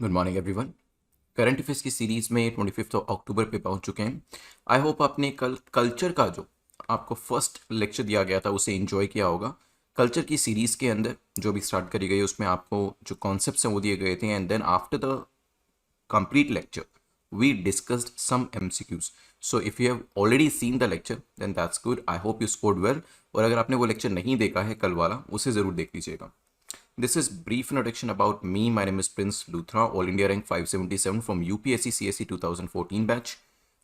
Good morning everyone. Current affairs की series में 25 अक्टूबर पे पहुंच चुके हैं। आई होप आपने कल कल्चर का जो आपको फर्स्ट लेक्चर दिया गया था उसे एंजॉय किया होगा। कल्चर की सीरीज के अंदर जो भी स्टार्ट करी गई उसमें आपको जो कॉन्सेप्ट्स हैं वो दिए गए थे, and then after the complete lecture we discussed some MCQs. So if you have already seen the lecture then that's good. I hope you scored well. और अगर आपने वो लेक्चर नहीं देखा है कल वाला उसे ज़रूर देख लीजिएगा। This is brief introduction about me. My name is Prince Luthra, All India rank 577 from UPSC CSE 2014 batch.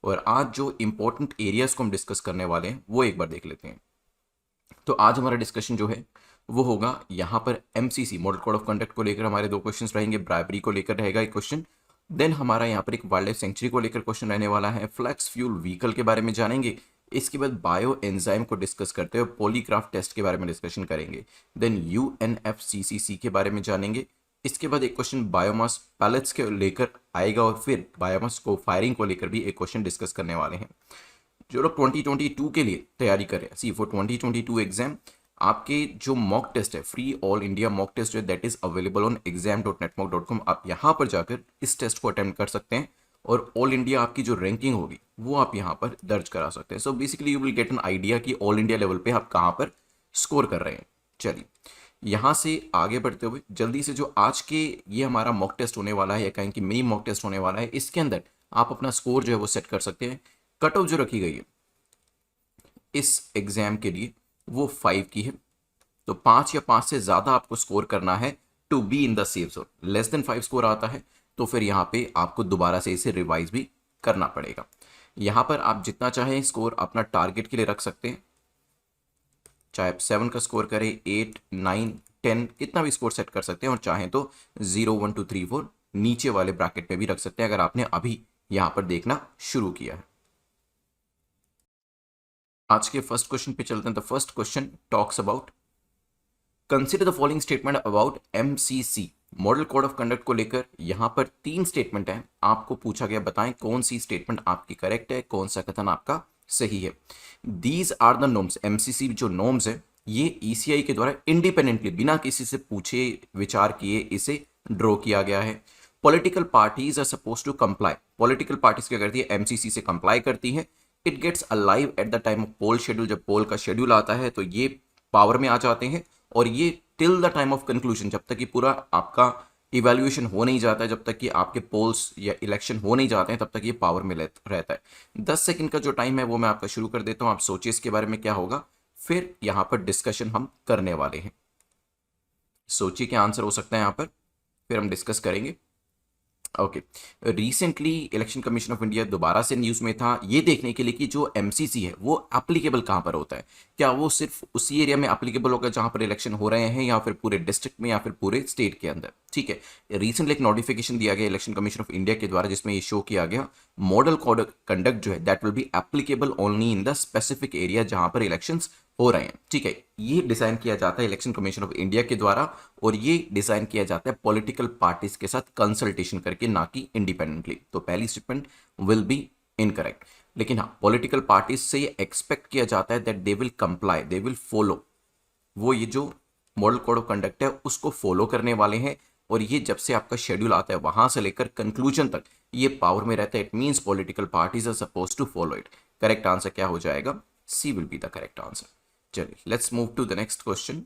और आज जो इंपॉर्टेंट एरियाज को हम डिस्कस करने वाले हैं वो एक बार देख लेते हैं। तो आज हमारा डिस्कशन जो है वो होगा यहाँ पर MCC model code of conduct को लेकर हमारे दो क्वेश्चंस रहेंगे। ब्राइबरी को लेकर रहेगा एक क्वेश्चन, देन हमारा यहाँ पर एक वाइल्ड लाइफ सेंचुरी को लेकर क्वेश्चन रहने वाला है। फ्लैक्स फ्यूल व्हीकल के बारे में जानेंगे। इसके बाद बायो एंजाइम को डिस्कस करते हुए पॉलीग्राफ टेस्ट के बारे में डिस्कशन करेंगे। देन UNFCCC के बारे में जानेंगे। इसके बाद एक क्वेश्चन बायोमास पैलेट्स के लेकर आएगा और फिर बायोमास को फायरिंग को लेकर भी एक क्वेश्चन डिस्कस करने वाले हैं। जो लोग 2022 के लिए तैयारी कर रहे हैं, सी फॉर 2022 एग्जाम, आपके जो मॉक टेस्ट है, free all India mock test है, that is available on exam.netmock.com। आप यहाँ पर जाकर इस टेस्ट को अटेम्प्ट कर सकते हैं और ऑल इंडिया आपकी जो रैंकिंग होगी वो आप यहाँ पर दर्ज करा सकते हैं। So basically you will get an idea कि ऑल इंडिया लेवल पे आप कहाँ पर स्कोर कर रहे हैं। चलिए यहाँ से आगे बढ़ते हुए जल्दी से जो आज के ये हमारा मॉक टेस्ट होने वाला है या कहें कि मिनी मॉक टेस्ट होने वाला है, इसके अंदर आप अपना स्कोर जो है वो सेट कर सकते हैं। कट ऑफ जो रखी गई है इस एग्जाम के लिए वो 5 की है, तो 5 या 5 से ज़्यादा आपको स्कोर करना है to be in the safe zone. Less than 5 score आता है तो फिर यहाँ पे आपको दोबारा से इसे रिवाइज भी करना पड़ेगा। यहाँ पर आप जितना चाहें स्कोर अपना टारगेट के लिए रख सकते हैं, चाहे आप 7 का स्कोर करें, 8, 9, 10 कितना भी स्कोर सेट कर सकते हैं, और चाहें तो 0, 1, 2, 3, 4 नीचे वाले ब्रैकेट में भी रख सकते हैं अगर आपने अभी यहाँ पर देखना शुरू किया है। आज के फर्स्ट क्वेश्चन पे चलते हैं। The first question talks about consider the following statement about MCC model code of conduct को लेकर यहाँ पर 3 स्टेटमेंट हैं। आपको पूछा गया बताएं कौन सी स्टेटमेंट आपकी करेक्ट है, कौन सा कथन आपका सही है। These are the norms. MCC जो नॉर्म्स है ये ECI के द्वारा इंडिपेंडेंटली बिना किसी से पूछे विचार किए इसे ड्रॉ किया गया है। Political parties are suppose to comply. Political parties क्या करती है, MCC से कंप्लाई करती है। It gets alive at the time of poll schedule. जब पोल का शेड्यूल आता है तो ये पावर में आ जाते हैं, और ये till the time of conclusion, जब तक कि पूरा आपका इवैल्यूएशन हो नहीं जाता है, जब तक कि आपके पोल्स या इलेक्शन हो नहीं जाते हैं, तब तक ये पावर में रहता है। 10 सेकंड का जो टाइम है वो मैं आपका शुरू कर देता हूं। आप सोचिए इसके बारे में क्या होगा, फिर यहां पर डिस्कशन हम करने वाले हैं। सोचिए क्या आंसर हो सकता है यहां पर, फिर हम डिस्कस करेंगे। Okay, recently election commission of India दोबारा से न्यूज़ में था ये देखने के लिए कि जो MCC है वो एप्लीकेबल कहाँ पर होता है। क्या वो सिर्फ उसी एरिया में एप्लीकेबल होगा जहाँ पर इलेक्शन हो रहे हैं, या फिर पूरे डिस्ट्रिक्ट में, या फिर पूरे स्टेट के अंदर। ठीक है, रिसेंटली एक नोटिफिकेशन दिया गया इलेक्शन कमीशन ऑफ इंडिया के द्वारा जिसमें ये शो किया गया मॉडल कोड कंडक्ट जो है that will be applicable only in the specific area जहाँ पर इलेक्शंस हो रहे हैं। ठीक है, ये डिजाइन किया जाता है इलेक्शन कमीशन ऑफ इंडिया के द्वारा, और ये डिजाइन किया जाता है पॉलिटिकल पार्टीज के साथ कंसल्टेशन करके, ना कि इंडिपेंडेंटली। तो पहली स्टेटमेंट विल बी इनकरेक्ट। लेकिन हाँ, पॉलिटिकल पार्टीज से ये एक्सपेक्ट किया जाता है that they will comply, they will follow, वो ये जो मॉडल कोड ऑफ कंडक्ट है उसको फॉलो करने वाले हैं, और ये जब से आपका शेड्यूल आता है वहां से लेकर कंक्लूजन तक ये पावर में रहता है। It means political parties are suppose to follow it. Correct answer क्या हो जाएगा, C will be the correct answer. चलिए let's move to the next question.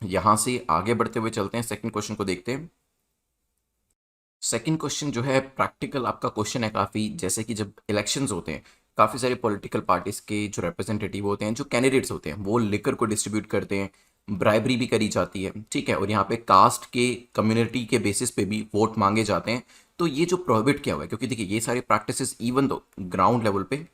यहां से आगे बढ़ते हुए चलते हैं, सेकंड क्वेश्चन को देखते हैं। सेकंड क्वेश्चन जो है प्रैक्टिकल आपका क्वेश्चन है काफ़ी, जैसे कि जब इलेक्शंस होते हैं काफ़ी सारे पॉलिटिकल पार्टीज के जो रिप्रेजेंटेटिव होते हैं, जो कैंडिडेट्स होते हैं, वो लिकर को डिस्ट्रीब्यूट करते हैं, ब्राइबरी भी करी जाती है। ठीक है, और यहाँ पे कास्ट के कम्युनिटी के बेसिस पे भी वोट मांगे जाते हैं। तो ये जो प्रोहिबिट किया हुआ है, क्योंकि देखिए ये सारे practices even though ground level पे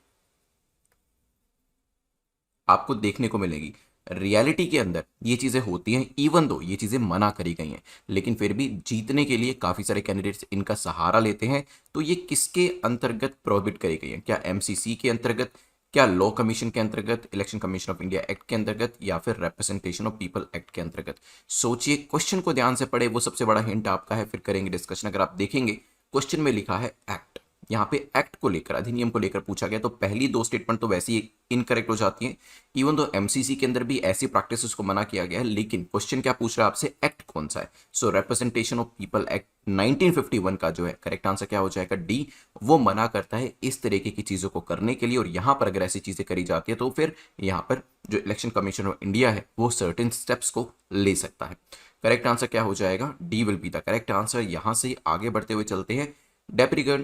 आपको देखने को मिलेगी, रियलिटी के अंदर ये चीज़ें होती हैं, इवन दो ये चीज़ें मना करी गई हैं, लेकिन फिर भी जीतने के लिए काफ़ी सारे कैंडिडेट्स इनका सहारा लेते हैं। तो ये किसके अंतर्गत प्रोहिबिट करी गई है, क्या MCC के अंतर्गत, क्या लॉ कमीशन के अंतर्गत, election commission of India act के अंतर्गत, या फिर रिप्रेजेंटेशन ऑफ पीपल एक्ट के अंतर्गत। सोचिए, क्वेश्चन को ध्यान से पढ़े, वो सबसे बड़ा हिंट आपका है, फिर करेंगे डिस्कशन। अगर आप देखेंगे क्वेश्चन में लिखा है एक्ट, यहाँ पे एक्ट को लेकर, अधिनियम को लेकर पूछा गया, तो पहली दो स्टेटमेंट तो वैसे ही इनकरेक्ट हो जाती हैं। इवन तो एमसीसी के अंदर भी ऐसी प्रैक्टिसेस को मना किया गया है, लेकिन क्वेश्चन क्या पूछ रहा है आपसे, एक्ट कौन सा है। सो रिप्रेजेंटेशन ऑफ पीपल एक्ट 1951 का जो है करेक्ट आंसर क्या हो जाएगा, डी। वो मना करता है इस तरीके की चीजों को करने के लिए, और यहां पर अगर ऐसी चीजें करी जाती है तो फिर यहां पर जो इलेक्शन कमीशन ऑफ इंडिया है वो सर्टेन स्टेप्स को ले सकता है। करेक्ट आंसर क्या हो जाएगा, D will be the correct answer. यहां से आगे बढ़ते हुए चलते हैं। डेप्रीगढ़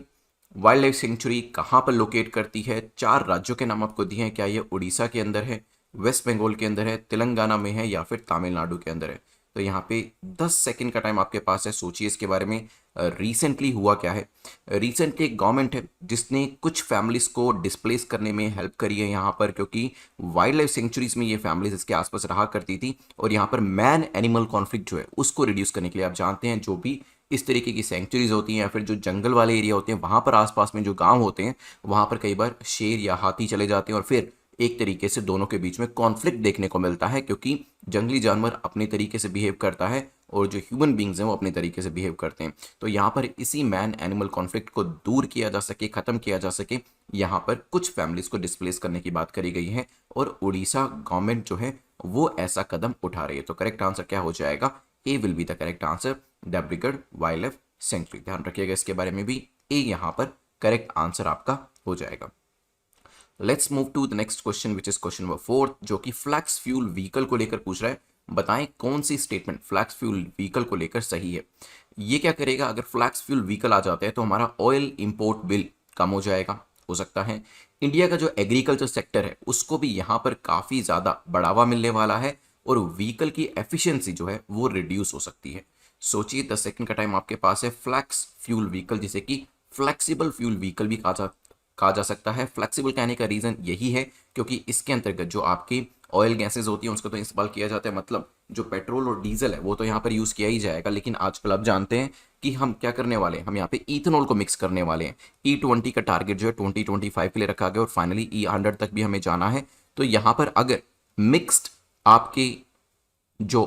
वाइल्ड लाइफ सेंचुरी कहां पर लोकेट करती है, 4 राज्यों के नाम आपको दिए हैं। क्या ये उड़ीसा के अंदर है, वेस्ट बंगाल के अंदर है, तेलंगाना में है, या फिर तमिलनाडु के अंदर है। तो यहाँ पे 10 सेकंड का टाइम आपके पास है, सोचिए इसके बारे में। रिसेंटली हुआ क्या है, रिसेंटली एक गवर्नमेंट है जिसने कुछ फैमिलीज को डिस्प्लेस करने में हेल्प करी है यहाँ पर, क्योंकि वाइल्ड लाइफ सेंचुरीज में ये फैमिलीज इसके आसपास रहा करती थी, और यहाँ पर मैन एनिमल कॉन्फ्लिक्ट जो है उसको रिड्यूस करने के लिए, आप जानते हैं जो भी इस तरीके की सेंचुरीज होती हैं या फिर जो जंगल वाले एरिया होते हैं, वहाँ पर आसपास में जो गांव होते हैं, वहाँ पर कई बार शेर या हाथी चले जाते हैं, और फिर एक तरीके से दोनों के बीच में कॉन्फ्लिक्ट देखने को मिलता है, क्योंकि जंगली जानवर अपने तरीके से बिहेव करता है और जो ह्यूमन बींग्स हैं वो अपने तरीके से बिहेव करते हैं। तो यहाँ पर इसी मैन एनिमल कॉन्फ्लिक्ट को दूर किया जा सके, खत्म किया जा सके, यहाँ पर कुछ फैमिलीज को डिस्प्लेस करने की बात करी गई है, और उड़ीसा गवर्नमेंट जो है वो ऐसा कदम उठा रही है। तो करेक्ट आंसर क्या हो जाएगा, A will be the correct answer, Debrigarh wildlife sanctuary. ध्यान रखिएगा इसके बारे में भी, ए यहाँ पर करेक्ट आंसर आपका हो जाएगा। Let's move to the next question which is question number 4, जो कि फ्लैक्स फ्यूल व्हीकल को लेकर पूछ रहा है। बताएं कौन सी स्टेटमेंट फ्लैक्स फ्यूल व्हीकल को लेकर सही है। ये क्या करेगा, अगर फ्लैक्स फ्यूल व्हीकल आ जाता है तो हमारा ऑयल इंपोर्ट बिल कम हो जाएगा, हो सकता है इंडिया का जो एग्रीकल्चर सेक्टर है उसको भी यहाँ पर काफ़ी ज़्यादा बढ़ावा मिलने वाला है, और व्हीकल की एफिशिएंसी जो है वो रिड्यूस हो सकती है। सोचिए 10 सेकंड का टाइम आपके पास है। फ्लैक्स फ्यूल व्हीकल, जिसे कि फ्लेक्सिबल फ्यूल व्हीकल भी कहा जा सकता है। फ्लेक्सिबल कहने का रीज़न यही है क्योंकि इसके अंतर्गत जो आपकी ऑयल गैसेज होती हैं उसको तो इस्तेमाल किया जाता है, मतलब जो पेट्रोल और डीजल है वो तो यहाँ पर यूज़ किया ही जाएगा, लेकिन आजकल आप जानते हैं कि हम क्या करने वाले हैं, हम यहाँ पे इथेनॉल को मिक्स करने वाले हैं। E20 का टारगेट जो है 2025 के लिए रखा गया, और फाइनली E100 तक भी हमें जाना है। तो यहाँ पर अगर मिक्स्ड आपके जो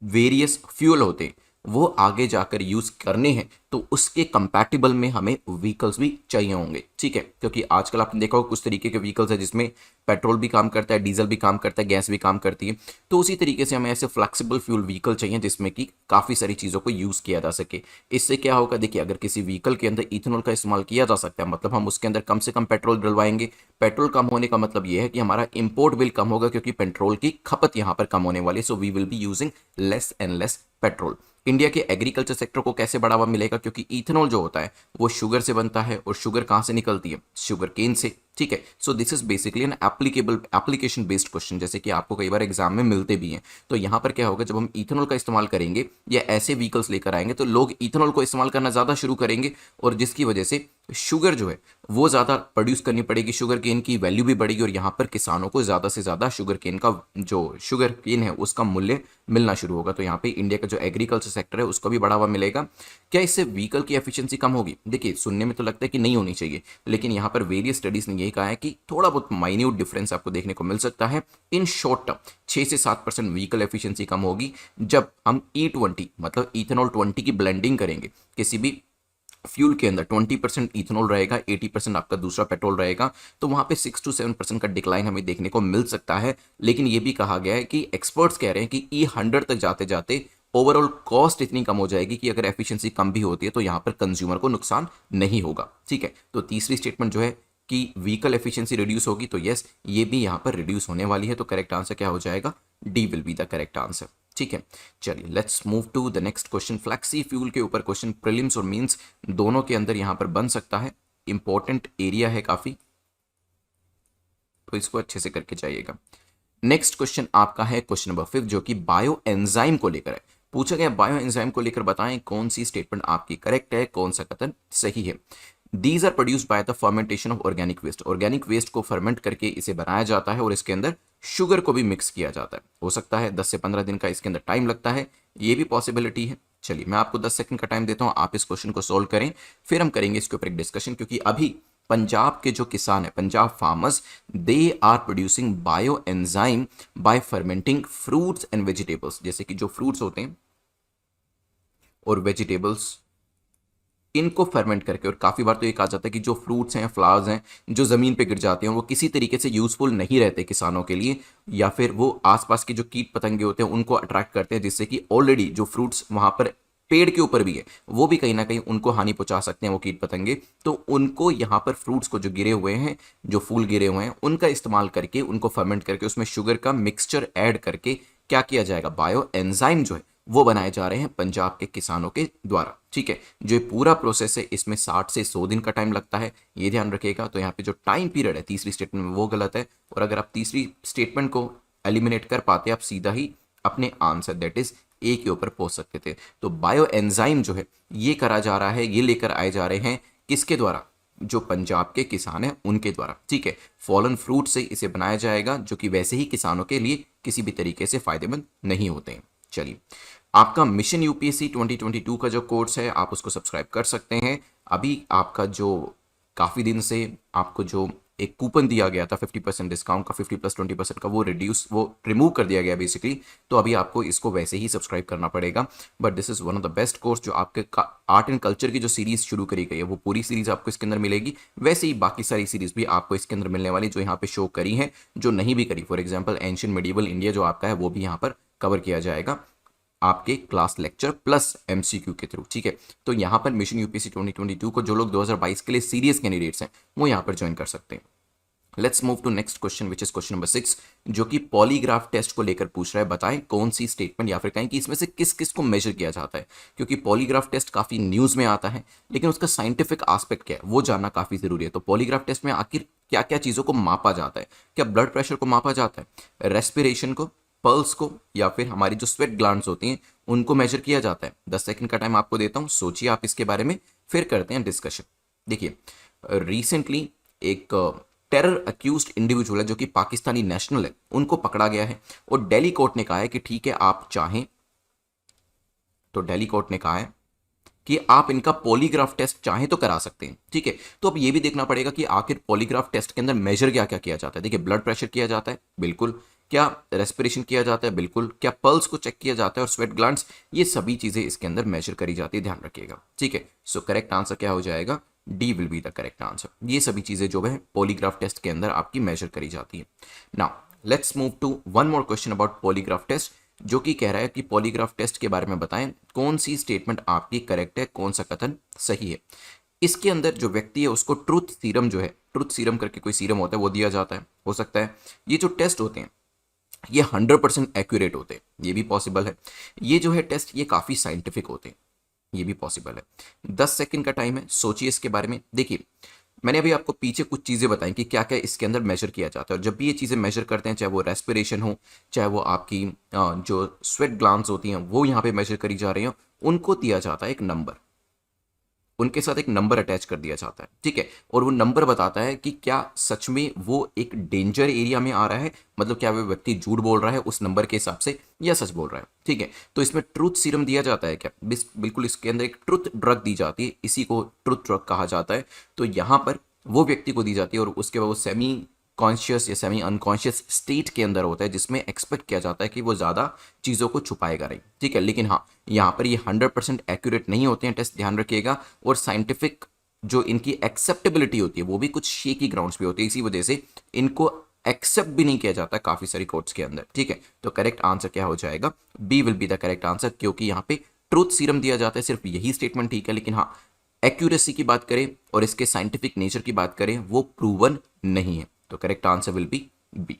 वेरियस फ्यूल होते हैं वो आगे जाकर यूज करने हैं, तो उसके कंपैटिबल में हमें व्हीकल्स भी चाहिए होंगे, ठीक है। क्योंकि आजकल आपने देखा होगा कुछ तरीके के व्हीकल्स है जिसमें पेट्रोल भी काम करता है, डीजल भी काम करता है, गैस भी काम करती है। तो उसी तरीके से हमें ऐसे फ्लेक्सिबल फ्यूल व्हीकल चाहिए जिसमें कि काफ़ी सारी चीज़ों को यूज़ किया जा सके। इससे क्या होगा, देखिए अगर किसी व्हीकल के अंदर इथेनॉल का इस्तेमाल किया जा सकता है, मतलब हम उसके अंदर कम से कम पेट्रोल डलवाएंगे। पेट्रोल कम होने का मतलब ये है कि हमारा इंपोर्ट बिल कम होगा, क्योंकि पेट्रोल की खपत यहाँ पर कम होने वाली है। So we will be using less and less petrol. India के एग्रीकल्चर सेक्टर को कैसे बढ़ावा मिलेगा, क्योंकि इथेनॉल जो होता है वो शुगर से बनता है, और शुगर कहाँ से निकलती है, शुगर केन से, ठीक है। So this is basically an application based question, जैसे कि आपको कई बार एग्जाम में मिलते भी हैं। तो यहाँ पर क्या होगा, जब हम इथेनॉल का इस्तेमाल करेंगे या ऐसे व्हीकल्स लेकर आएंगे तो लोग इथेनॉल को इस्तेमाल करना ज़्यादा शुरू करेंगे, और जिसकी वजह से शुगर जो है वो ज़्यादा प्रोड्यूस करनी पड़ेगी, शुगर केन की वैल्यू भी बढ़ेगी, और यहाँ पर किसानों को ज़्यादा से ज़्यादा शुगर केन का जो शुगर केन है उसका मूल्य मिलना शुरू होगा। तो यहाँ पे इंडिया का जो एग्रीकल्चर सेक्टर है उसको भी बढ़ावा मिलेगा। क्या इससे व्हीकल की एफिशिएंसी कम होगी? देखिए सुनने में तो लगता है कि नहीं होनी चाहिए, लेकिन यहाँ पर वेरियस स्टडीज ने यही कहा है कि थोड़ा बहुत माइन्यूट डिफरेंस आपको देखने को मिल सकता है। इन शॉर्ट टर्म 6 से 7% व्हीकल एफिशिएंसी कम होगी जब हम E20 मतलब इथेनॉल 20 की ब्लेंडिंग करेंगे। किसी भी फ्यूल के अंदर 20% इथेनॉल रहेगा, 80% आपका दूसरा पेट्रोल रहेगा, तो वहां पे 6 to 7% का डिक्लाइन हमें देखने को मिल सकता है। लेकिन ये भी कहा गया है कि एक्सपर्ट्स कह रहे हैं कि E100 तक जाते जाते ओवरऑल कॉस्ट इतनी कम हो जाएगी कि अगर एफिशिएंसी कम भी होती है तो यहाँ पर कंज्यूमर को नुकसान नहीं होगा, ठीक है। तो तीसरी स्टेटमेंट जो है कि व्हीकल एफिशिएंसी रिड्यूस होगी, तो यस ये भी यहाँ पर रिड्यूस होने वाली है। तो करेक्ट आंसर क्या हो जाएगा, D will be the correct answer, ठीक है। चलिए let's move to the next question. Flexi fuel के ऊपर क्वेश्चन प्रीलिम्स और मींस दोनों के अंदर यहाँ पर बन सकता है, इंपॉर्टेंट एरिया है काफी, तो इसको अच्छे से करके जाइएगा। नेक्स्ट क्वेश्चन आपका है क्वेश्चन नंबर 5, जो कि बायो एंजाइम को लेकर है। पूछा गया बायो एंजाइम को लेकर बताएं कौन सी स्टेटमेंट आपकी करेक्ट है, कौन सा कथन सही है। These are produced by the fermentation of organic waste. Organic waste को फर्मेंट करके इसे बनाया जाता है और इसके अंदर शुगर को भी मिक्स किया जाता है। हो सकता है 10 से 15 दिन का इसके अंदर टाइम लगता है, ये भी पॉसिबिलिटी है। चलिए मैं आपको 10 सेकंड का टाइम देता हूं, आप इस क्वेश्चन को सोल्व करें, फिर हम करेंगे इसके ऊपर एक डिस्कशन। क्योंकि अभी पंजाब के जो किसान है, Punjab farmers, they are producing bio enzyme by fermenting fruits and vegetables. जैसे कि जो फ्रूट्स होते हैं और वेजिटेबल्स इनको फर्मेंट करके, और काफ़ी बार तो ये कहा जाता है कि जो फ्रूट्स हैं, फ्लावर्स हैं, जो ज़मीन पे गिर जाते हैं वो किसी तरीके से यूज़फुल नहीं रहते किसानों के लिए, या फिर वो आसपास के जो कीट पतंगे होते हैं उनको अट्रैक्ट करते हैं, जिससे कि ऑलरेडी जो फ्रूट्स वहाँ पर पेड़ के ऊपर भी है वो भी कहीं ना कहीं उनको हानि पहुंचा सकते हैं वो कीट पतंगे। तो उनको यहाँ पर फ्रूट्स को जो गिरे हुए हैं, जो फूल गिरे हुए हैं, उनका इस्तेमाल करके, उनको फर्मेंट करके उसमें शुगर का मिक्सचर ऐड करके क्या किया जाएगा, बायो एंजाइम जो है वो बनाए जा रहे हैं पंजाब के किसानों के द्वारा। ठीक है, जो ये पूरा प्रोसेस है इसमें 60 से 100 दिन का टाइम लगता है, ये ध्यान रखिएगा। तो यहाँ पे जो टाइम पीरियड है तीसरी स्टेटमेंट में वो गलत है, और अगर आप तीसरी स्टेटमेंट को एलिमिनेट कर पाते आप सीधा ही अपने आंसर दैट इज ए के ऊपर पहुंच सकते थे। तो बायो एंजाइम जो है ये करा जा रहा है, ये लेकर आए जा रहे हैं किसके द्वारा, जो पंजाब के किसान हैं उनके द्वारा। ठीक है, फॉलन फ्रूट से इसे बनाया जाएगा, जो कि वैसे ही किसानों के लिए किसी भी तरीके से फायदेमंद नहीं होते हैं। चलिए, आपका मिशन यूपीएससी 2022 का जो कोर्स है आप उसको सब्सक्राइब कर सकते हैं। अभी आपका जो काफ़ी दिन से आपको जो एक कूपन दिया गया था 50% डिस्काउंट का, 50 प्लस 20% का, वो रिमूव कर दिया गया बेसिकली। तो अभी आपको इसको वैसे ही सब्सक्राइब करना पड़ेगा। But this is one of the best course, जो आपके आर्ट एंड कल्चर की जो सीरीज़ शुरू करी गई है वो पूरी सीरीज़ आपको इसके अंदर मिलेगी। वैसे ही बाकी सारी सीरीज़ भी आपको इसके अंदर मिलने वाली, जो यहाँ पे शो करी है, जो नहीं भी करी, for example ancient medieval India जो आपका है वो भी यहाँ पर कवर किया जाएगा आपके क्लास लेक्चर प्लस एमसीक्यू के थ्रू। ठीक है, तो यहाँ पर मिशन यूपीएससी 2022 को जो लोग 2022 के लिए सीरियस कैंडिडेट्स हैं वो यहाँ पर ज्वाइन कर सकते हैं। Let's move to next question which is question number 6, जो कि पॉलीग्राफ टेस्ट को लेकर पूछ रहा है। बताएं कौन सी स्टेटमेंट, या फिर कहें कि इसमें से किस किस को मेजर किया जाता है, क्योंकि पॉलीग्राफ टेस्ट काफी न्यूज में आता है लेकिन उसका साइंटिफिक एस्पेक्ट क्या है वो जानना काफी जरूरी है। तो पॉलीग्राफ टेस्ट में आखिर क्या क्या चीजों को मापा जाता है, क्या ब्लड प्रेशर को मापा जाता है, रेस्पिरेशन को, पल्स को, या फिर हमारी जो स्वेट ग्लैंड्स होती हैं उनको मेजर किया जाता है। 10 सेकंड का टाइम आपको देता हूं, सोचिए आप इसके बारे में, फिर करते हैं डिस्कशन। देखिए, रिसेंटली एक टेरर अक्यूज्ड इंडिविजुअल है जो कि पाकिस्तानी नेशनल है, उनको पकड़ा गया है और दिल्ली कोर्ट ने कहा है कि ठीक है आप चाहें तो, दिल्ली कोर्ट ने कहा है कि आप इनका पॉलीग्राफ टेस्ट चाहें तो करा सकते हैं। ठीक है, तो अब ये भी देखना पड़ेगा कि आखिर पॉलीग्राफ टेस्ट के अंदर मेजर क्या क्या किया जाता है। देखिए, ब्लड प्रेशर किया जाता है, बिल्कुल। क्या रेस्पिरेशन किया जाता है, बिल्कुल। क्या पल्स को चेक किया जाता है, और स्वेट ग्लैंड्स, ये सभी चीजें इसके अंदर मेजर करी जाती है, ध्यान रखिएगा। ठीक है, सो करेक्ट आंसर क्या हो जाएगा, D will be the correct answer. ये सभी चीजें जो है पॉलीग्राफ टेस्ट के अंदर आपकी मेजर करी जाती है। Now let's move to one more question about polygraph test, जो कि कह रहा है कि पॉलीग्राफ टेस्ट के बारे में बताएं कौन सी स्टेटमेंट आपकी करेक्ट है, कौन सा कथन सही है। इसके अंदर जो व्यक्ति है उसको ट्रुथ सीरम जो है, ट्रुथ सीरम करके कोई सीरम होता है वो दिया जाता है, हो सकता है ये जो टेस्ट होते हैं ये 100% एक्यूरेट होते हैं, ये भी पॉसिबल है। ये जो है टेस्ट ये काफ़ी साइंटिफिक होते हैं, ये भी पॉसिबल है। 10 सेकंड का टाइम है, सोचिए इसके बारे में। देखिए, मैंने अभी आपको पीछे कुछ चीज़ें बताई कि क्या क्या इसके अंदर मेजर किया जाता है, और जब भी ये चीज़ें मेजर करते हैं, चाहे वो रेस्पिरेशन हो, चाहे वो आपकी जो स्वेट ग्लैंड्स होती हैं वो यहाँ पे मेजर करी जा रही हैं, उनको दिया जाता है एक नंबर, उनके साथ एक नंबर अटैच कर दिया जाता है। ठीक है, और वो नंबर बताता है कि क्या सच में वो एक डेंजर एरिया में आ रहा है, मतलब क्या वो व्यक्ति झूठ बोल रहा है उस नंबर के हिसाब से या सच बोल रहा है। ठीक है, तो इसमें ट्रुथ सीरम दिया जाता है क्या, बिल्कुल इसके अंदर एक ट्रुथ ड्रग दी जाती है, इसी को ट्रुथ ड्रग कहा जाता है। तो यहाँ पर वो व्यक्ति को दी जाती है और उसके बाद वो सेमी कॉन्शियस या सेमी अनकॉन्शियस स्टेट के अंदर होता है, जिसमें एक्सपेक्ट किया जाता है कि वो ज़्यादा चीज़ों को छुपाएगा नहीं। ठीक है, लेकिन हाँ, यहाँ पर ये 100% एक्यूरेट नहीं होते हैं टेस्ट, ध्यान रखिएगा। और साइंटिफिक जो इनकी एक्सेप्टेबिलिटी होती है वो भी कुछ शेकी ग्राउंड्स पे होती है, इसी वजह से इनको एक्सेप्ट भी नहीं किया जाता काफ़ी सारी कोर्ट्स के अंदर। ठीक है, तो करेक्ट आंसर क्या हो जाएगा, B will be the correct answer, क्योंकि यहाँ पे ट्रूथ सीरम दिया जाता है, सिर्फ यही स्टेटमेंट ठीक है। लेकिन हाँ, एक्यूरेसी की बात करें और इसके साइंटिफिक नेचर की बात करें वो प्रूवन नहीं है, तो correct answer will be B.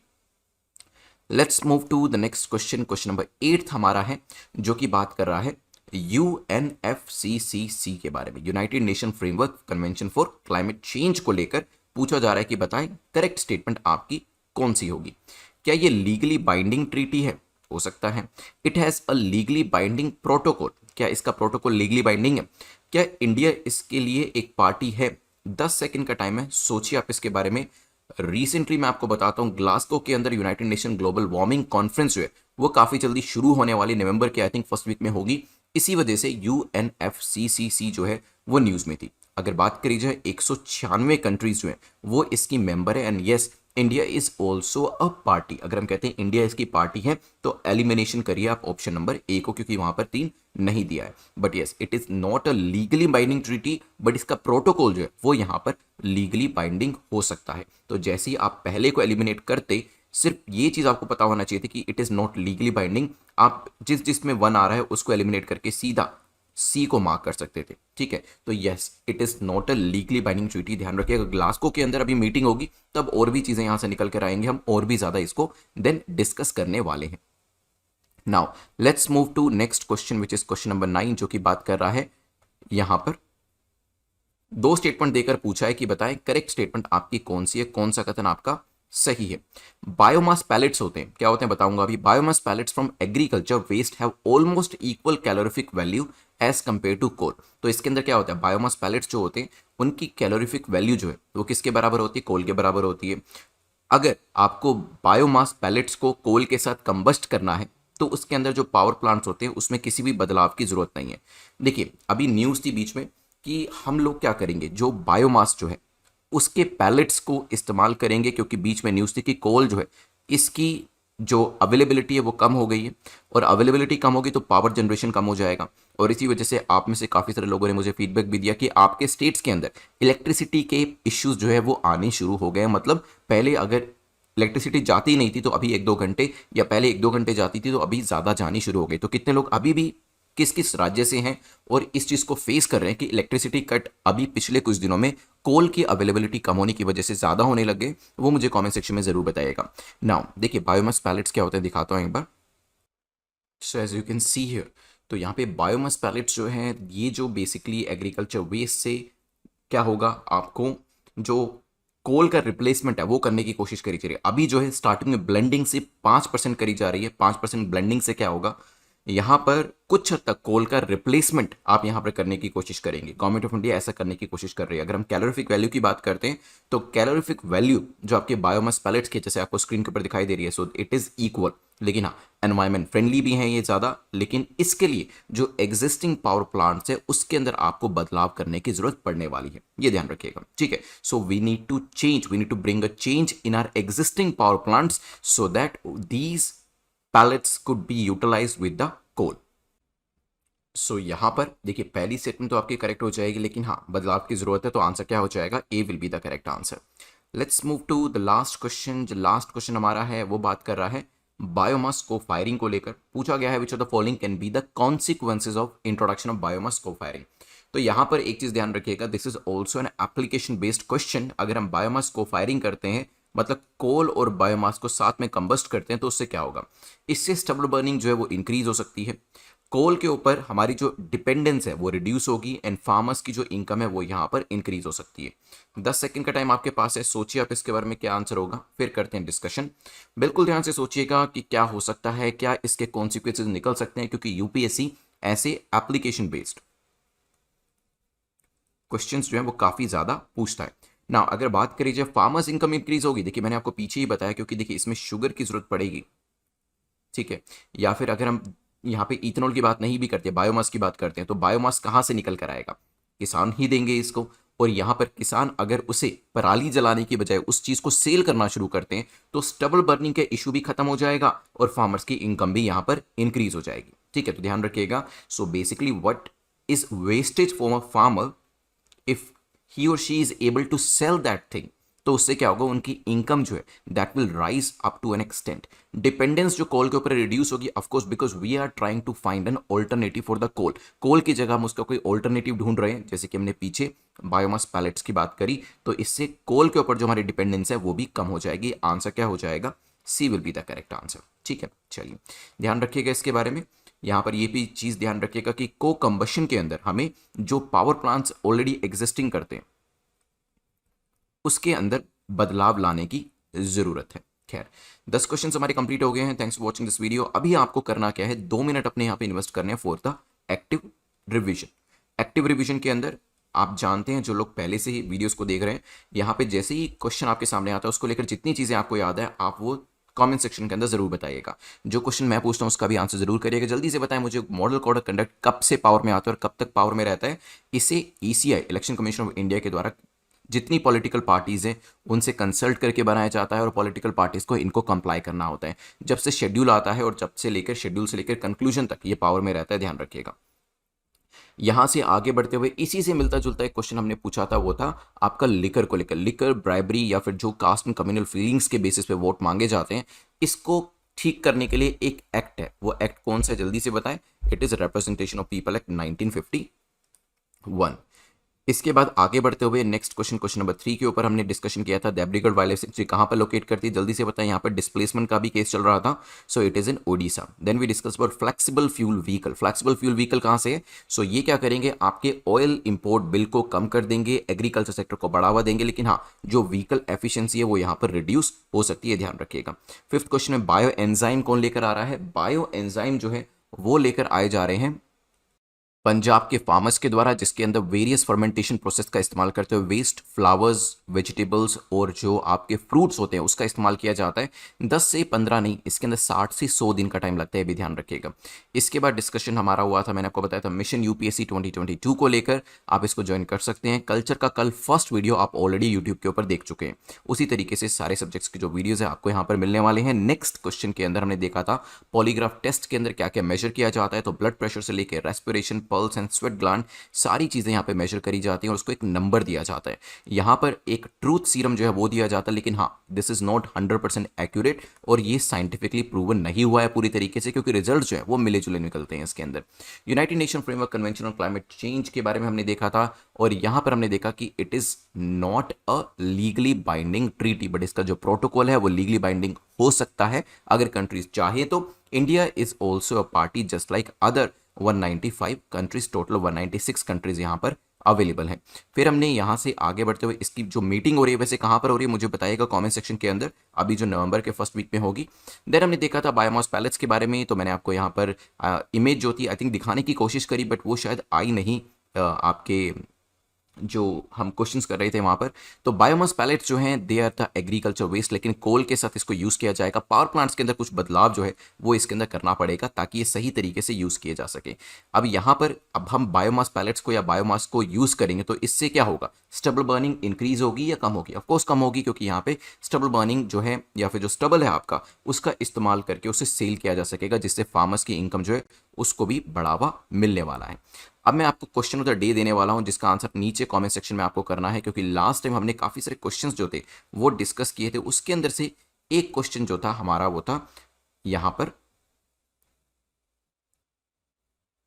Let's move to the next question, question number 8 हमारा है, जो कि बात कर रहा है UNFCCC के बारे में, United nation framework convention for climate change को लेकर पूछा जा रहा है कि बताएं करेक्ट स्टेटमेंट आपकी कौन सी होगी। क्या ये लीगली बाइंडिंग ट्रीटी है, हो सकता है। It has a legally binding protocol, क्या इसका प्रोटोकॉल लीगली बाइंडिंग है। क्या इंडिया इसके लिए एक पार्टी है। 10 सेकंड का टाइम है, सोचिए आप इसके बारे में। रिसेंटली मैं आपको बताता हूँ ग्लासगो के अंदर United nation global warming conference जो है वो काफ़ी जल्दी शुरू होने वाली, नवंबर के आई थिंक फर्स्ट वीक में होगी। इसी वजह से UNFCCC जो है वो न्यूज़ में थी। अगर बात करी जाए 196 कंट्रीज जो है वो इसकी मेंबर है, and yes India is also a party, अगर हम कहते हैं इंडिया इसकी पार्टी है तो एलिमिनेशन करिए आप ऑप्शन नंबर ए को, क्योंकि वहां पर 3 नहीं दिया है। But yes, it is not a legally binding treaty, but इसका प्रोटोकॉल जो है वो यहां पर लीगली बाइंडिंग हो सकता है। तो जैसे ही आप पहले को एलिमिनेट करते, सिर्फ ये चीज आपको पता होना चाहिए थी कि it is not legally binding, आप जिसमें 1 आ रहा है उसको एलिमिनेट करके सीधा सी को मार्क कर सकते थे। ठीक है, तो yes, it is not a legally binding treaty. ध्यान रखिएगा, ग्लासगो के अंदर अभी मीटिंग होगी, तब और भी चीजें यहां से निकल कर आएंगे, हम और भी ज्यादा इसको देन डिस्कस करने वाले हैं। Now let's move to next question which is question number 9, जो कि बात कर रहा है यहां पर 2 स्टेटमेंट देकर पूछा है कि बताएं करेक्ट स्टेटमेंट आपकी कौन सी है, कौन सा कथन आपका सही है। बायोमास पैलेट्स होते हैं, क्या होते हैं बताऊंगा अभी। Biomass pellets from agriculture waste have almost equal calorific value as compare to coal. तो इसके अंदर क्या होता है, बायोमास पैलेट्स जो होते हैं उनकी कैलोरीफिक वैल्यू जो है वो किसके बराबर होती है, कोल के बराबर होती है। अगर आपको बायोमास पैलेट्स को कोल के साथ कंबस्ट करना है तो उसके अंदर जो पावर प्लांट्स होते हैं उसमें किसी भी बदलाव की जरूरत नहीं है। देखिए, अभी न्यूज़ थी बीच में कि हम लोग क्या करेंगे, जो बायोमास जो है उसके पैलेट्स को इस्तेमाल करेंगे, क्योंकि बीच में न्यूज़ थी कि कोल जो है इसकी जो अवेलेबिलिटी है वो कम हो गई है, और अवेलेबिलिटी कम होगी तो पावर जनरेशन कम हो जाएगा। और इसी वजह से आप में से काफ़ी सारे लोगों ने मुझे फीडबैक भी दिया कि आपके स्टेट्स के अंदर इलेक्ट्रिसिटी के इश्यूज जो है वो आने शुरू हो गए हैं। मतलब पहले अगर इलेक्ट्रिसिटी जाती नहीं थी तो अभी 1-2 घंटे, या पहले 1-2 घंटे जाती थी तो अभी ज़्यादा जानी शुरू हो गई। तो कितने लोग अभी भी किस किस राज्य से हैं और इस चीज़ को फेस कर रहे हैं कि इलेक्ट्रिसिटी कट अभी पिछले कुछ दिनों में कोल की अवेलेबिलिटी कम होने की वजह से ज़्यादा होने लगे, वो मुझे कमेंट सेक्शन में ज़रूर बताइएगा। नाउ देखिए, बायोमास पैलेट्स क्या होते हैं दिखाता हूँ एक बार। So as you can see here, तो यहाँ पे बायोमास पैलेट्स जो हैं ये जो बेसिकली एग्रीकल्चर वेस्ट से क्या होगा, आपको जो कोल का रिप्लेसमेंट है वो करने की कोशिश करी जा रही है। अभी जो है स्टार्टिंग में ब्लेंडिंग से 5% करी जा रही है। 5% ब्लेंडिंग से क्या होगा, यहाँ पर कुछ हद तक कोल का रिप्लेसमेंट आप यहाँ पर करने की कोशिश करेंगे। गवर्नमेंट ऑफ इंडिया ऐसा करने की कोशिश कर रही है। अगर हम कैलोरीफिक वैल्यू की बात करते हैं तो कैलोरीफिक वैल्यू जो आपके बायोमास पैलेट्स के जैसे आपको स्क्रीन के ऊपर दिखाई दे रही है, सो इट इज इक्वल। लेकिन हाँ, एनवायरमेंट फ्रेंडली भी है ये ज़्यादा, लेकिन इसके लिए जो एग्जिस्टिंग पावर प्लांट्स है उसके अंदर आपको बदलाव करने की जरूरत पड़ने वाली है, ये ध्यान रखिएगा। ठीक है, so we need to bring a change in our existing power plants so that these pellets could be utilize with the coal. सो यहां पर देखिए, पहली स्टेटमेंट तो आपकी करेक्ट हो जाएगी, लेकिन हाँ बदलाव की जरूरत है, तो आंसर क्या हो जाएगा, A will be the correct answer. Let's move to the last question. जो लास्ट क्वेश्चन हमारा है वो बात कर रहा है बायोमास को फायरिंग को लेकर। पूछा गया है which of the following can be the consequences of introduction of biomass को फायरिंग। तो यहां पर एक चीज ध्यान रखिएगा, this is also an application based question. अगर हम बायोमास को फायरिंग करते हैं, मतलब कोल और बायोमास को साथ में कंबस्ट करते हैं, तो उससे क्या होगा, इससे स्टबल बर्निंग जो है वो इंक्रीज हो सकती है। कोल के ऊपर हमारी जो डिपेंडेंस है वो रिड्यूस होगी, एंड फार्मर्स की जो इनकम है वो यहाँ पर इंक्रीज हो सकती है। 10 सेकंड का टाइम आपके पास है, सोचिए आप इसके बारे में क्या आंसर होगा, फिर करते हैं डिस्कशन। बिल्कुल ध्यान से सोचिएगा कि क्या हो सकता है, क्या इसके कॉन्सिक्वेंसेज निकल सकते हैं, क्योंकि यूपीएससी ऐसे एप्लीकेशन बेस्ड क्वेश्चंस जो है वो काफी ज्यादा पूछता है ना। अगर बात करी जाए फार्मर्स इनकम इंक्रीज होगी, देखिए मैंने आपको पीछे ही बताया, क्योंकि देखिए इसमें शुगर की जरूरत पड़ेगी। ठीक है, या फिर अगर हम यहाँ पे इथेनॉल की बात नहीं भी करते, बायोमास की बात करते हैं, तो बायोमास कहाँ से निकल कर आएगा, किसान ही देंगे इसको। और यहाँ पर किसान अगर उसे पराली जलाने की बजाय उस चीज को सेल करना शुरू करते हैं तो स्टबल बर्निंग के इशू भी खत्म हो जाएगा और फार्मर्स की इनकम भी यहाँ पर इंक्रीज हो जाएगी। ठीक है, तो ध्यान रखिएगा। So basically what is wastage for a farmer, if he or she is able to sell that thing, तो उससे क्या होगा, उनकी इनकम जो है that will rise up to an extent. Dependence जो कोल के ऊपर रिड्यूस होगी, of course, because we are trying to find an alternative for the coal. Coal की जगह हम उसका कोई ऑल्टरनेटिव ढूंढ रहे हैं, जैसे कि हमने पीछे बायोमास पैलेट्स की बात करी, तो इससे कोल के ऊपर जो हमारी डिपेंडेंस है वो भी कम हो जाएगी। आंसर क्या हो जाएगा, C will be the correct answer. ठीक है, चलिए ध्यान रखिएगा इसके बारे में। यहाँ पर ये भी चीज़ ध्यान रखिएगा कि को कंबशन के अंदर हमें जो पावर प्लांट्स ऑलरेडी एग्जिस्टिंग करते हैं उसके अंदर बदलाव लाने की जरूरत है। खैर, 10 क्वेश्चन हमारे कंप्लीट हो गए हैं। Thanks for watching this video. अभी आपको करना क्या है, 2 मिनट अपने यहाँ पे इन्वेस्ट करने हैं for the active revision. Active revision के अंदर आप जानते हैं, जो लोग पहले से ही वीडियोस को देख रहे हैं, यहाँ पे जैसे ही क्वेश्चन आपके सामने आता है उसको लेकर जितनी चीज़ें आपको याद है आप वो कमेंट सेक्शन के अंदर जरूर बताइएगा। जो क्वेश्चन मैं पूछता हूँ उसका भी आंसर जरूर करिएगा। जल्दी से बताएं मुझे, मॉडल कोड ऑफ कंडक्ट कब से पावर में आता है और कब तक पावर में रहता है। इसे ECI election commission of India के द्वारा जितनी पॉलिटिकल पार्टीज हैं उनसे कंसल्ट करके बनाया जाता है और पॉलिटिकल पार्टीज को इनको कंप्लाई करना होता है। जब से शेड्यूल आता है और जब से लेकर शेड्यूल से लेकर कंक्लूजन तक ये पावर में रहता है, ध्यान रखिएगा। यहां से आगे बढ़ते हुए इसी से मिलता जुलता एक क्वेश्चन हमने पूछा था, वो था आपका लिकर को लेकर। लिकर, ब्राइबरी या फिर जो कास्ट एंड कम्युनल फीलिंग्स के बेसिस पे वोट मांगे जाते हैं, इसको ठीक करने के लिए एक एक्ट है। वो एक्ट कौन सा है जल्दी से बताएं। It is representation of people act 1951। इसके बाद आगे बढ़ते हुए नेक्स्ट क्वेश्चन नंबर 3 के ऊपर हमने डिस्कशन किया था देब्रीगढ़ वाइल्ड लाइफ सेंचुरी कहां पर लोकेट करती है, जल्दी से बताएं। यहां पर डिस्प्लेसमेंट का भी केस चल रहा था, so it is in Odisha. Then we discuss about flexible fuel vehicle. Flexible fuel vehicle कहां से है, सो ये क्या करेंगे, आपके ऑयल इंपोर्ट बिल को कम कर देंगे, एग्रीकल्चर सेक्टर को बढ़ावा देंगे, लेकिन हाँ जो व्हीकल एफिशिएंसी है वो यहाँ पर रिड्यूस हो सकती है, ध्यान रखिएगा। फिफ्थ क्वेश्चन में बायो एंजाइम कौन लेकर आ रहा है। बायो एंजाइम जो है वो लेकर आए जा रहे हैं पंजाब के फार्मर्स के द्वारा, जिसके अंदर वेरियस फर्मेंटेशन प्रोसेस का इस्तेमाल करते हुए वेस्ट फ्लावर्स, वेजिटेबल्स और जो आपके फ्रूट्स होते हैं उसका इस्तेमाल किया जाता है। 10 से 15 नहीं, इसके अंदर 60 से 100 दिन का टाइम लगता है, भी ध्यान रखिएगा। इसके बाद डिस्कशन हमारा हुआ था, मैंने आपको बताया था मिशन यूपीएससी 2022 को लेकर, आप इसको ज्वाइन कर सकते हैं। कल्चर का कल फर्स्ट वीडियो आप ऑलरेडी यूट्यूब के ऊपर देख चुके हैं। उसी तरीके से सारे सब्जेक्ट्स की जो वीडियोज है आपको यहाँ पर मिलने वाले हैं। नेक्स्ट क्वेश्चन के अंदर हमने देखा था पॉलीग्राफ टेस्ट के अंदर क्या क्या मेजर किया जाता है, तो ब्लड प्रेशर से लेकर respiration, pulse and sweat gland, सारी चीजें यहाँ पे मेजर करी जाती हैं और उसको एक नंबर दिया जाता है। यहाँ पर एक ट्रूथ सीरम जो है वो दिया जाता है, लेकिन हाँ दिस इज नॉट 100% एक्यूरेट और ये साइंटिफिकली प्रूवन नहीं हुआ है पूरी तरीके से, क्योंकि रिजल्ट जो है वो मिले जुले निकलते हैं इसके अंदर। United nation framework convention on climate change के बारे में हमने देखा था और यहाँ पर हमने देखा कि it is not a legally binding treaty, but इसका जो प्रोटोकॉल है वो लीगली बाइंडिंग हो सकता है अगर कंट्रीज चाहे तो। India is also a party just like other 195 countries, total 196 countries यहाँ पर अवेलेबल हैं। फिर हमने यहाँ से आगे बढ़ते हुए इसकी जो मीटिंग हो रही है वैसे कहाँ पर हो रही है मुझे बताइएगा कमेंट सेक्शन के अंदर, अभी जो नवंबर के फर्स्ट वीक में होगी। देन हमने देखा था बायोमास पैलेट्स के बारे में, तो मैंने आपको यहाँ पर इमेज जो थी आई थिंक दिखाने की कोशिश करी, बट वो शायद आई नहीं आपके जो हम क्वेश्चंस कर रहे थे वहां पर। तो बायोमास पैलेट्स जो हैं they are the agriculture waste, लेकिन कोल के साथ इसको यूज़ किया जाएगा। पावर प्लांट्स के अंदर कुछ बदलाव जो है वो इसके अंदर करना पड़ेगा ताकि ये सही तरीके से यूज़ किए जा सके। अब यहाँ पर अब हम बायोमास पैलेट्स को या बायोमास को यूज़ करेंगे तो इससे क्या होगा, स्टबल बर्निंग इंक्रीज होगी या कम होगी, ऑफकोर्स कम होगी, क्योंकि यहाँ पे स्टबल बर्निंग जो है या फिर जो स्टबल है आपका उसका इस्तेमाल करके उसे सेल किया जा सकेगा, जिससे फार्मर्स की इनकम जो है उसको भी बढ़ावा मिलने वाला है। अब मैं आपको क्वेश्चन ऑफ द डे देने वाला हूं जिसका आंसर नीचे कमेंट सेक्शन में आपको करना है, क्योंकि लास्ट टाइम हमने काफी सारे क्वेश्चंस जो थे वो डिस्कस किए थे, उसके अंदर से एक क्वेश्चन जो था हमारा वो था यहां पर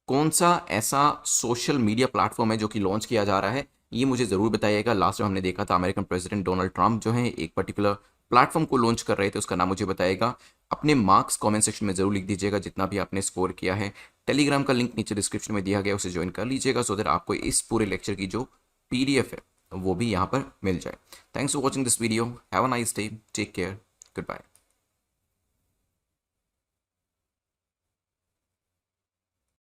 कौन सा ऐसा सोशल मीडिया प्लेटफॉर्म है जो कि लॉन्च किया जा रहा है, ये मुझे जरूर बताइएगा। लास्ट टाइम हमने देखा था अमेरिकन प्रेसिडेंट डोनाल्ड ट्रंप जो है एक पर्टिकुलर प्लेटफॉर्म को लॉन्च कर रहे थे, उसका नाम मुझे बताइएगा। अपने मार्क्स कमेंट सेक्शन में जरूर लिख दीजिएगा जितना भी आपने स्कोर किया है। टेलीग्राम का लिंक नीचे डिस्क्रिप्शन में दिया गया, उसे ज्वाइन कर लीजिएगा सो दैट आपको इस पूरे लेक्चर की जो पीडीएफ है वो भी यहाँ पर मिल जाए। Thanks for watching this video, have a nice day, take care, good bye.